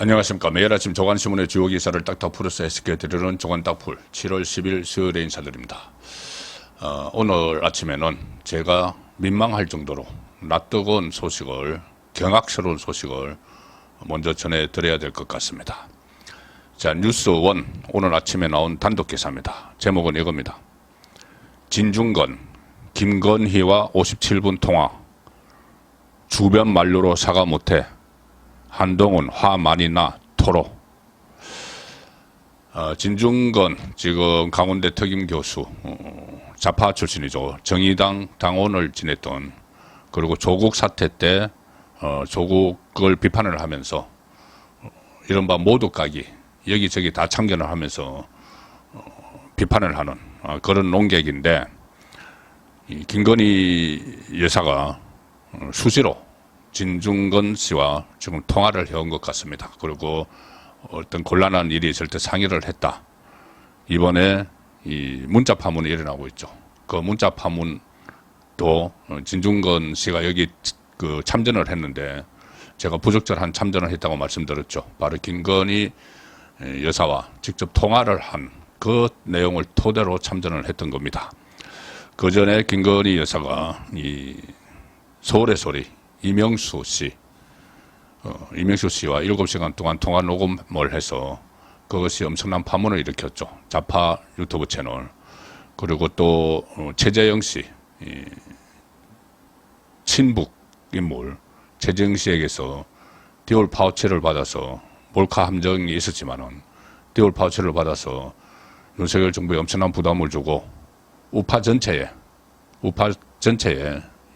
안녕하십니까. 매일 아침 조간신문의 주요 기사를 딱딱 풀어서 해석해드리는 조간딱풀 7월 10일 수요일에 인사드립니다. 오늘 아침에는 제가 민망할 정도로 낯뜨거운 소식을, 경악스러운 소식을 먼저 전해드려야 될 것 같습니다. 자, 뉴스원 오늘 아침에 나온 단독 기사입니다. 제목은 이겁니다. 진중권, 김건희와 57분 통화, 주변 만류로 사과 못해 한동훈 화 많이 나 토로. 진중권 지금 강원대 특임 교수, 좌파 출신이죠. 정의당 당원을 지냈던, 그리고 조국 사태 때 조국을 비판을 하면서 이른바 모독각이 여기저기 다 참견을 하면서 비판을 하는 그런 논객인데, 이 김건희 여사가 수시로 진중권 씨와 지금 통화를 해온 것 같습니다. 그리고 어떤 곤란한 일이 있을 때 상의를 했다. 이번에 이 문자 파문이 일어나고 있죠. 그 문자 파문도 진중권 씨가 여기 참전을 했는데, 제가 부적절한 참전을 했다고 말씀드렸죠. 바로 김건희 여사와 직접 통화를 한 그 내용을 토대로 참전을 했던 겁니다. 그 전에 김건희 여사가 이 서울의 소리 이명수 씨와 7시간 동안 통화 녹음을 해서 그것이 엄청난 파문을 일으켰죠. 좌파 유튜브 채널. 그리고 또 최재형 씨, 친북 인물 최재형 씨에게서 디올 파우치를 받아서, 몰카 함정이 있었지만은 디올 파우치를 받아서 윤석열 정부에 엄청난 부담을 주고 우파 전체에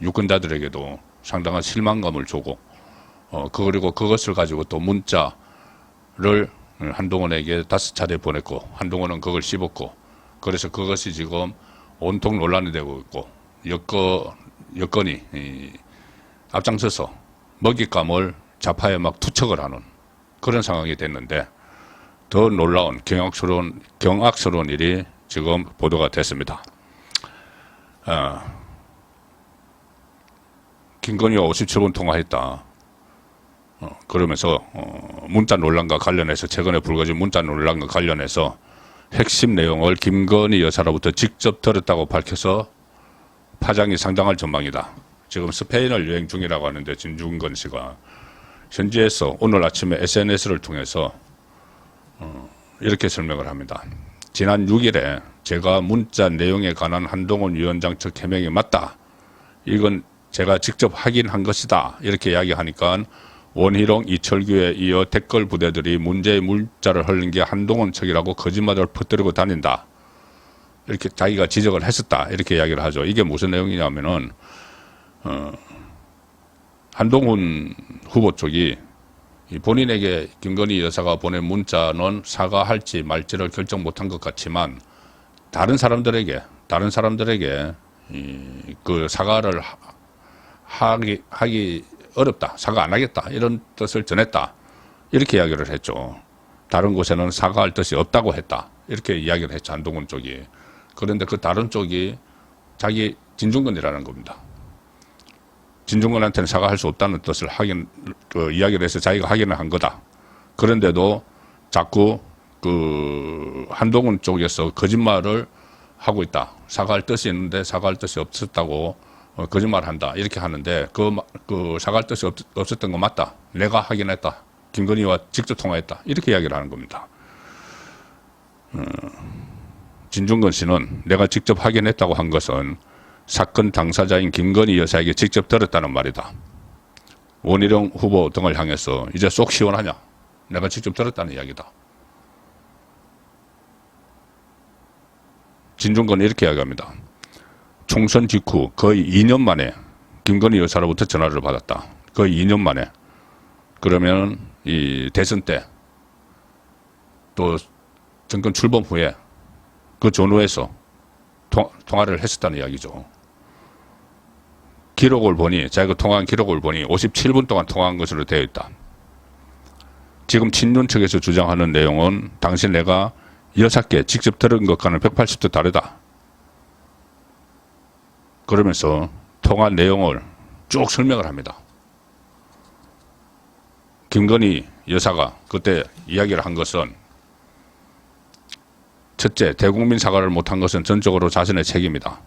유권자들에게도 상당한 실망감을 주고, 그리고 그것을 가지고 또 문자를 한동훈에게 5차례 보냈고, 한동훈은 그걸 씹었고, 그래서 그것이 지금 온통 논란이 되고 있고, 여건이 앞장서서 먹잇감을 좌파에 막 투척을 하는 그런 상황이 됐는데, 더 놀라운 경악스러운 일이 지금 보도가 됐습니다. 김건희와 57분 통화했다. 그러면서 문자 논란과 관련해서, 최근에 불거진 문자 논란과 관련해서 핵심 내용을 김건희 여사로부터 직접 들었다고 밝혀서 파장이 상당할 전망이다. 지금 스페인을 여행 중이라고 하는데, 진중권 씨가 현지에서 오늘 아침에 SNS를 통해서 이렇게 설명을 합니다. 지난 6일에 제가 문자 내용에 관한 한동훈 위원장 측 해명이 맞다. 이건 제가 직접 확인한 것이다. 이렇게 이야기하니까 원희룡, 이철규에 이어 댓글 부대들이 문제의 문자를 흘린 게 한동훈 측이라고 거짓말을 퍼뜨리고 다닌다. 이렇게 자기가 지적을 했었다. 이렇게 이야기를 하죠. 이게 무슨 내용이냐면은, 한동훈 후보 쪽이 본인에게 김건희 여사가 보낸 문자는 사과할지 말지를 결정 못한 것 같지만, 다른 사람들에게 그 사과를 하기 어렵다, 사과 안 하겠다, 이런 뜻을 전했다, 이렇게 이야기를 했죠. 다른 곳에는 사과할 뜻이 없다고 했다, 이렇게 이야기를 했죠, 한동훈 쪽이. 그런데 그 다른 쪽이 자기 진중권이라는 겁니다. 진중권한테는 사과할 수 없다는 뜻을 이야기를 해서 자기가 확인을 한 거다. 그런데도 자꾸 한동훈 쪽에서 거짓말을 하고 있다. 사과할 뜻이 있는데 사과할 뜻이 없었다고 거짓말한다. 이렇게 하는데, 그 사과할 뜻이 없었던 거 맞다. 내가 확인했다. 김건희와 직접 통화했다. 이렇게 이야기를 하는 겁니다. 진중권 씨는 내가 직접 확인했다고 한 것은 사건 당사자인 김건희 여사에게 직접 들었다는 말이다. 원희룡 후보 등을 향해서 이제 속 시원하냐? 내가 직접 들었다는 이야기다. 진중권은 이렇게 이야기합니다. 총선 직후 거의 2년 만에 김건희 여사로부터 전화를 받았다. 거의 2년 만에. 그러면 이 대선 때, 또 정권 출범 후에 그 전후에서 통화를 했었다는 이야기죠. 기록을 보니, 자기가 통화한 기록을 보니 57분 동안 통화한 것으로 되어 있다. 지금 친윤 측에서 주장하는 내용은 당시 내가 여사께 직접 들은 것과는 180도 다르다. 그러면서 통화 내용을 쭉 설명을 합니다. 김건희 여사가 그때 이야기를 한 것은 첫째, 대국민 사과를 못한 것은 전적으로 자신의 책임이다.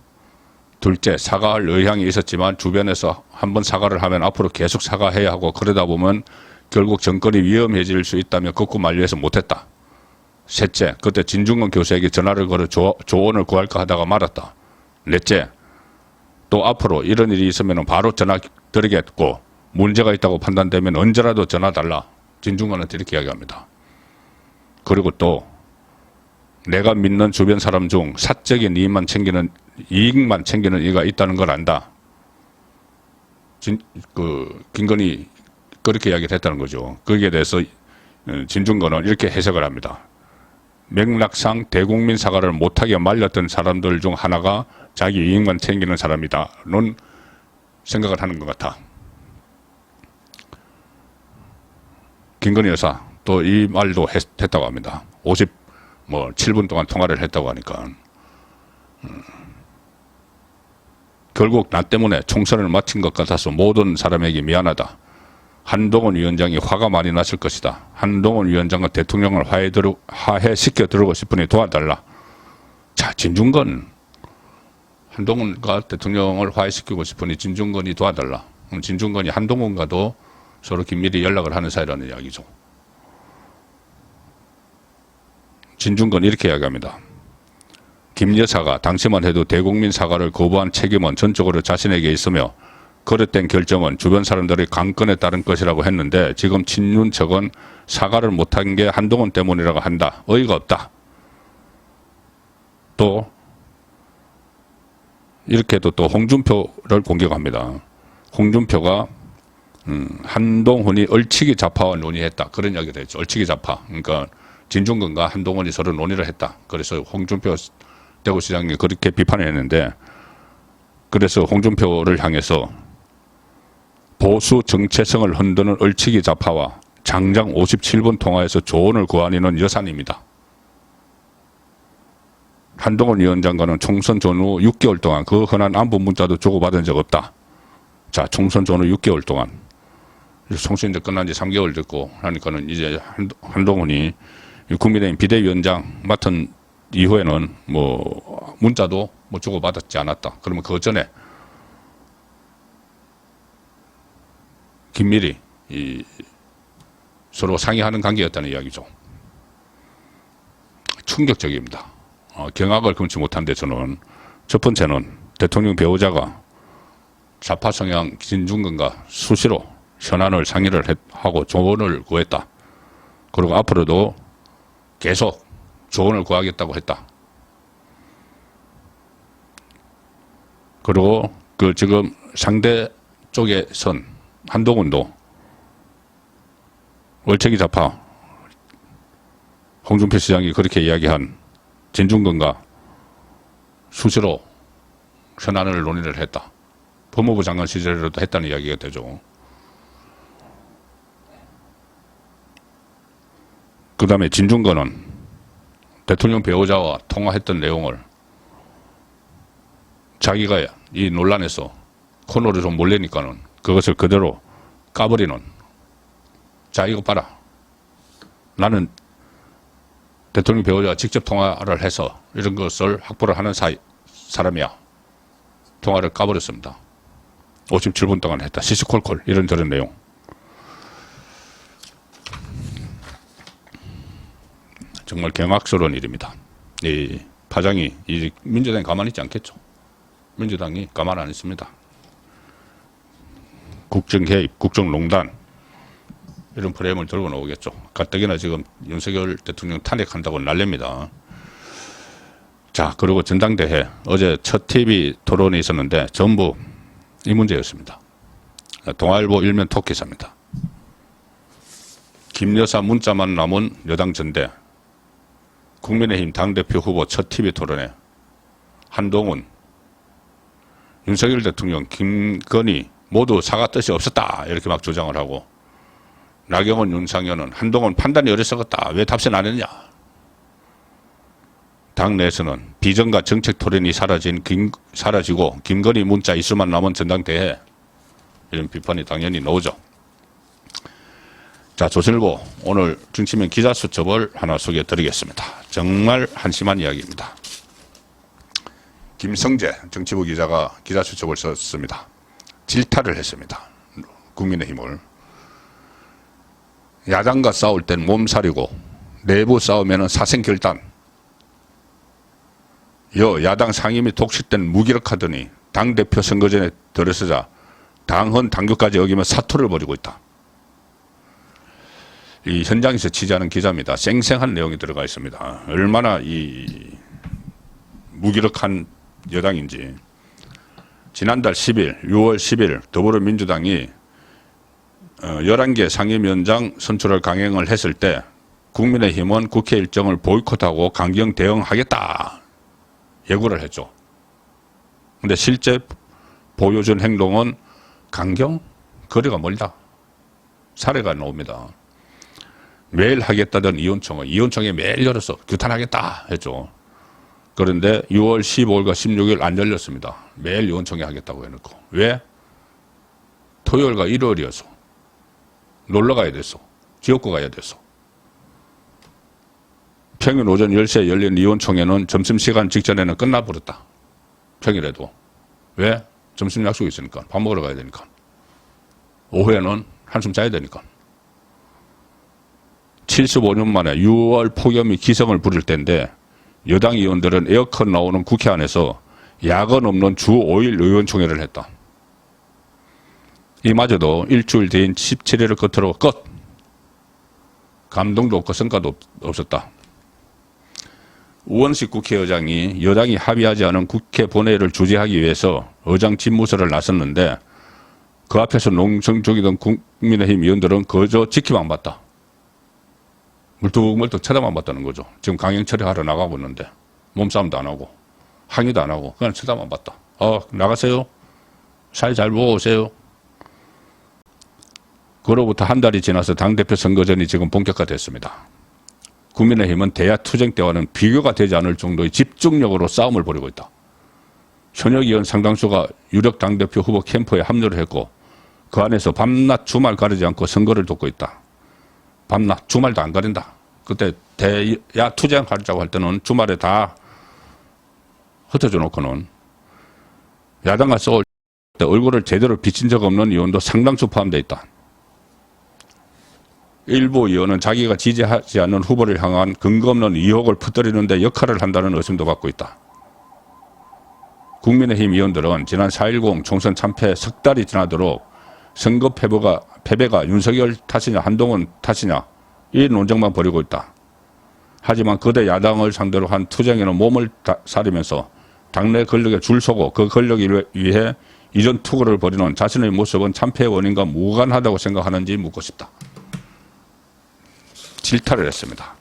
둘째, 사과할 의향이 있었지만 주변에서 한번 사과를 하면 앞으로 계속 사과해야 하고 그러다 보면 결국 정권이 위험해질 수 있다며 극구 만류해서 못했다. 셋째, 그때 진중권 교수에게 전화를 걸어 조언을 구할까 하다가 말았다. 넷째, 또 앞으로 이런 일이 있으면 바로 전화 드리겠고 문제가 있다고 판단되면 언제라도 전화 달라. 진중권한테 이렇게 이야기합니다. 그리고 또 내가 믿는 주변 사람 중 사적인 이익만 챙기는 이가 있다는 걸 안다. 김건희 그렇게 이야기를 했다는 거죠. 거기에 대해서 진중권은 이렇게 해석을 합니다. 맥락상 대국민 사과를 못하게 말렸던 사람들 중 하나가 자기 이익만 챙기는 사람이다는 생각을 하는 것 같아. 김건희 여사 또 이 말도 했다고 합니다. 57분 동안 통화를 했다고 하니까 결국 나 때문에 총선을 마친 것 같아서 모든 사람에게 미안하다. 한동훈 위원장이 화가 많이 났을 것이다. 한동훈 위원장과 대통령을 화해시켜 들고 싶으니 도와달라. 자, 진중권 한동훈과 대통령을 화해시키고 싶으니 진중권이 도와달라. 그럼 진중권이 한동훈과도 서로 긴밀히 연락을 하는 사이라는 이야기죠. 진중권 이렇게 이야기합니다. 김 여사가 당시만 해도 대국민 사과를 거부한 책임은 전적으로 자신에게 있으며 그릇된 결정은 주변 사람들의 강권에 따른 것이라고 했는데 지금 친윤 측은 사과를 못한 게 한동훈 때문이라고 한다. 어이가 없다. 또 이렇게도 또 홍준표를 공격합니다. 홍준표가 한동훈이 얼치기 좌파와 논의했다. 그런 이야기를 했죠. 얼치기 좌파. 그러니까 진중권과 한동훈이 서로 논의를 했다. 그래서 홍준표 대구시장이 그렇게 비판을 했는데 그래서 홍준표를 향해서 보수 정체성을 흔드는 얼치기 좌파와 장장 57분 통화에서 조언을 구하는 여사님이다. 한동훈 위원장과는 총선 전후 6개월 동안 그 흔한 안부 문자도 주고받은 적 없다. 자, 총선 전후 6개월 동안. 총선이 이제 끝난 지 3개월 됐고 하니까는 이제 한동훈이 국민의힘 비대위원장 맡은 이후에는 뭐 문자도 뭐 주고받았지 않았다. 그러면 그 전에 긴밀히 서로 상의하는 관계였다는 이야기죠. 충격적입니다. 경악을 금치 못한데 저는 첫 번째는 대통령 배우자가 좌파 성향 진중권과 수시로 현안을 상의를 하고 조언을 구했다. 그리고 앞으로도 계속 조언을 구하겠다고 했다. 그리고 그 지금 상대 쪽에 선 한동훈도 얼체기 좌파 홍준표 시장이 그렇게 이야기한 진중권과 수시로 현안을 논의를 했다. 법무부 장관 시절에도 했다는 이야기가 되죠. 그 다음에 진중권은 대통령 배우자와 통화했던 내용을 자기가 이 논란에서 코너를 좀 몰래니까는 그것을 그대로 까버리는. 자, 이거 봐라. 나는 대통령 배우자와 직접 통화를 해서 이런 것을 확보를 하는 사람이야. 통화를 까버렸습니다. 57분 동안 했다. 시시콜콜 이런 내용. 정말 경악스러운 일입니다. 이 파장이 이 민주당이 가만히 있지 않겠죠. 민주당이 가만 안 있습니다. 국정개입, 국정농단 이런 프레임을 들고 나오겠죠. 가뜩이나 지금 윤석열 대통령 탄핵한다고 난립니다. 자, 그리고 전당대회 어제 첫 TV 토론이 있었는데 전부 이 문제였습니다. 동아일보 일면 톡기사입니다. 김 여사 문자만 남은 여당 전대 국민의힘 당대표 후보 첫 TV 토론에 한동훈, 윤석열 대통령, 김건희 모두 사과 뜻이 없었다 이렇게 막 주장을 하고 나경원, 윤상현은 한동훈 판단이 어리석었다. 왜 답변 안 했냐. 당내에서는 비전과 정책 토론이 사라지고 김건희 문자 이수만 남은 전당대회 이런 비판이 당연히 나오죠. 자, 조선일보 오늘 정치면 기자 수첩을 하나 소개해 드리겠습니다. 정말 한심한 이야기입니다. 김성재 정치부 기자가 기자 수첩을 썼습니다. 질타를 했습니다. 국민의힘을. 야당과 싸울 땐 몸살이고 내부 싸우면 사생결단. 야당 상임위 독식 때는 무기력하더니 당대표 선거전에 들어서자 당헌 당규까지 어기며 사투를 벌이고 있다. 이 현장에서 취재하는 기자입니다. 쌩쌩한 내용이 들어가 있습니다. 얼마나 이 무기력한 여당인지. 지난달 10일, 6월 10일 더불어민주당이 11개 상임위원장 선출을 강행을 했을 때 국민의힘은 국회 일정을 보이콧하고 강경 대응하겠다 예고를 했죠. 그런데 실제 보여준 행동은 강경? 거리가 멀다. 사례가 나옵니다. 매일 하겠다던 이혼총회 매일 열어서 규탄하겠다 했죠. 그런데 6월 15일과 16일 안 열렸습니다. 매일 이혼총회 하겠다고 해놓고. 왜? 토요일과 일요일이어서. 놀러 가야 됐어. 지역구 가야 됐어. 평일 오전 10시에 열린 이혼총회는 점심시간 직전에는 끝나버렸다. 평일에도. 왜? 점심 약속이 있으니까. 밥 먹으러 가야 되니까. 오후에는 한숨 자야 되니까. 75년 만에 6월 폭염이 기승을 부릴 때인데 여당 의원들은 에어컨 나오는 국회 안에서 야근 없는 주 5일 의원총회를 했다. 이마저도 일주일 뒤인 17일을 끝으로 끝. 감동도 없고 성과도 없었다. 우원식 국회의장이 여당이 합의하지 않은 국회 본회의를 주재하기 위해서 의장 집무실을 나섰는데 그 앞에서 농성 중이던 국민의힘 의원들은 그저 지키만 봤다. 물뚝물뚝 쳐다만 봤다는 거죠. 지금 강행 처리하러 나가고 있는데 몸싸움도 안 하고 항의도 안 하고 그냥 쳐다만 봤다. 나가세요. 사이 잘 보고 오세요. 그로부터 한 달이 지나서 당대표 선거전이 지금 본격화됐습니다. 국민의힘은 대야투쟁 때와는 비교가 되지 않을 정도의 집중력으로 싸움을 벌이고 있다. 현역 의원 상당수가 유력 당대표 후보 캠프에 합류를 했고 그 안에서 밤낮 주말 가리지 않고 선거를 돕고 있다. 밤낮 주말도 안 가린다. 그때 대야 투쟁하자고 할 때는 주말에 다 흩어져 놓고는 야당과 싸울 때 얼굴을 제대로 비친 적 없는 의원도 상당수 포함되어 있다. 일부 의원은 자기가 지지하지 않는 후보를 향한 근거 없는 의혹을 퍼뜨리는 데 역할을 한다는 의심도 받고 있다. 국민의힘 의원들은 지난 4.10 총선 참패 석 달이 지나도록 선거 패배가 윤석열 탓이냐 한동훈 탓이냐 이 논쟁만 벌이고 있다. 하지만 거대 야당을 상대로 한 투쟁에는 몸을 사리면서 당내 권력에 줄 서고 그 권력을 위해 이전 투구를 벌이는 자신의 모습은 참패의 원인과 무관하다고 생각하는지 묻고 싶다. 질타를 했습니다.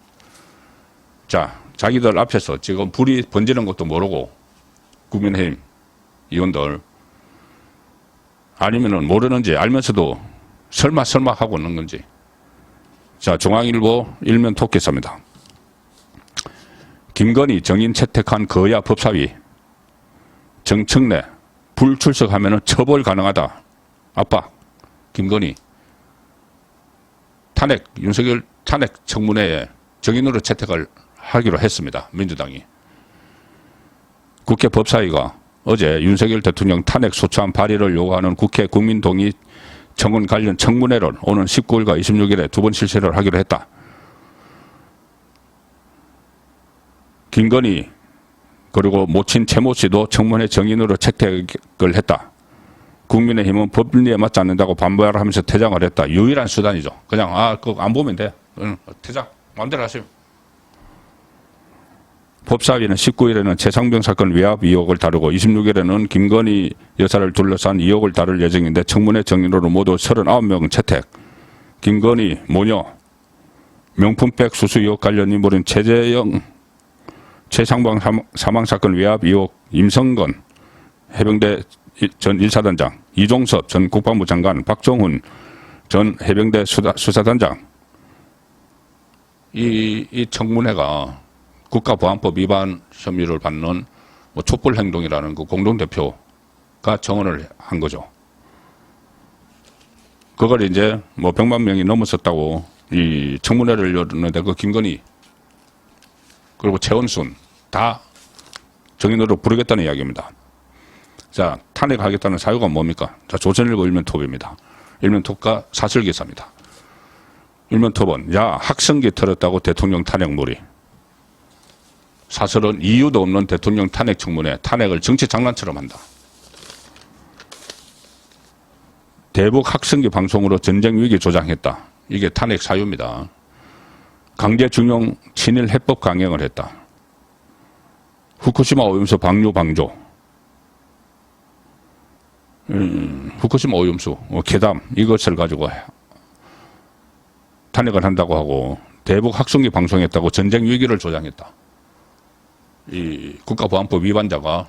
자, 자기들 앞에서 지금 불이 번지는 것도 모르고 국민의힘 의원들 아니면은 모르는지 알면서도 설마 하고 있는 건지. 자, 중앙일보 일면 토끼서입니다. 김건희 정인 채택한 거야 법사위 정청래 불출석하면 처벌 가능하다. 압박. 김건희 탄핵 윤석열 탄핵 청문회에 정인으로 채택을 하기로 했습니다. 민주당이. 국회 법사위가 어제 윤석열 대통령 탄핵 소추안 발의를 요구하는 국회 국민동의 청원 관련 청문회를 오는 19일과 26일에 두 번 실시를 하기로 했다. 김건희 그리고 모친 최모 씨도 청문회 정인으로 채택을 했다. 국민의힘은 법리에 맞지 않는다고 반발하면서 퇴장을 했다. 유일한 수단이죠. 그냥 그거 안 보면 돼. 퇴장 마음대로 하세요. 법사위는 19일에는 최상병 사건 외압 의혹을 다루고 26일에는 김건희 여사를 둘러싼 의혹을 다룰 예정인데 청문회 정인으로 모두 39명 채택. 김건희, 모녀, 명품백 수수 의혹 관련 인물인 최재영, 최상병 사망사건 외압 의혹 임성건, 해병대 전 1사단장, 이종섭 전 국방부 장관, 박정훈 전 해병대 수사단장. 이 청문회가 국가보안법 위반 혐의를 받는 촛불행동이라는 그 공동대표가 정언을 한 거죠. 그걸 이제 뭐 100만 명이 넘었었다고 이 청문회를 열었는데 그 김건희 그리고 최원순 다 정인으로 부르겠다는 이야기입니다. 자, 탄핵하겠다는 사유가 뭡니까? 자, 조선일보 일면톱입니다. 일면톱과 사설기사입니다. 일면톱은 야, 학생기 털었다고 대통령 탄핵물이. 사설은 이유도 없는 대통령 탄핵 청문회, 탄핵을 정치 장난처럼 한다. 대북 학생기 방송으로 전쟁 위기 조장했다. 이게 탄핵 사유입니다. 강제징용 친일 해법 강행을 했다. 후쿠시마 오염수 방류 방조. 후쿠시마 오염수, 괴담 이것을 가지고 탄핵을 한다고 하고 대북 학생기 방송했다고 전쟁 위기를 조장했다. 이 국가보안법 위반자가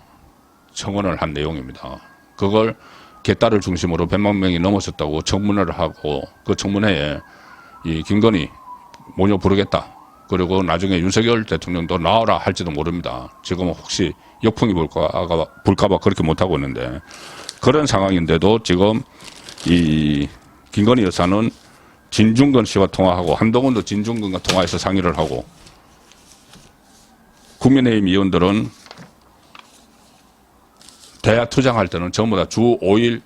청원을 한 내용입니다. 그걸 개딸을 중심으로 100만 명이 넘었었다고 청문회를 하고 그 청문회에 이 김건희 모녀 부르겠다. 그리고 나중에 윤석열 대통령도 나와라 할지도 모릅니다. 지금은 혹시 역풍이 불까봐 그렇게 못하고 있는데 그런 상황인데도 지금 이 김건희 여사는 진중권 씨와 통화하고 한동훈도 진중권과 통화해서 상의를 하고 국민의힘 의원들은 대야 투쟁할 때는 전부 다 주 5일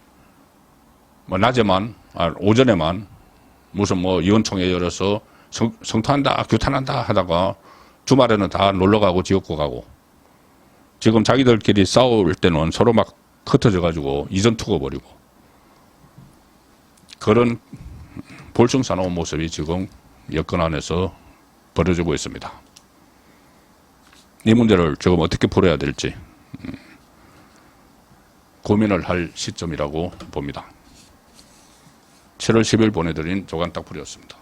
뭐 낮에만 오전에만 무슨 뭐 의원총회 열어서 성토한다 규탄한다 하다가 주말에는 다 놀러가고 지역구 가고 지금 자기들끼리 싸울 때는 서로 막 흩어져 가지고 이전 투고 버리고 그런 볼썽사나운 모습이 지금 여권 안에서 벌어지고 있습니다. 이 문제를 지금 어떻게 풀어야 될지 고민을 할 시점이라고 봅니다. 7월 10일 보내드린 조간딱풀이었습니다.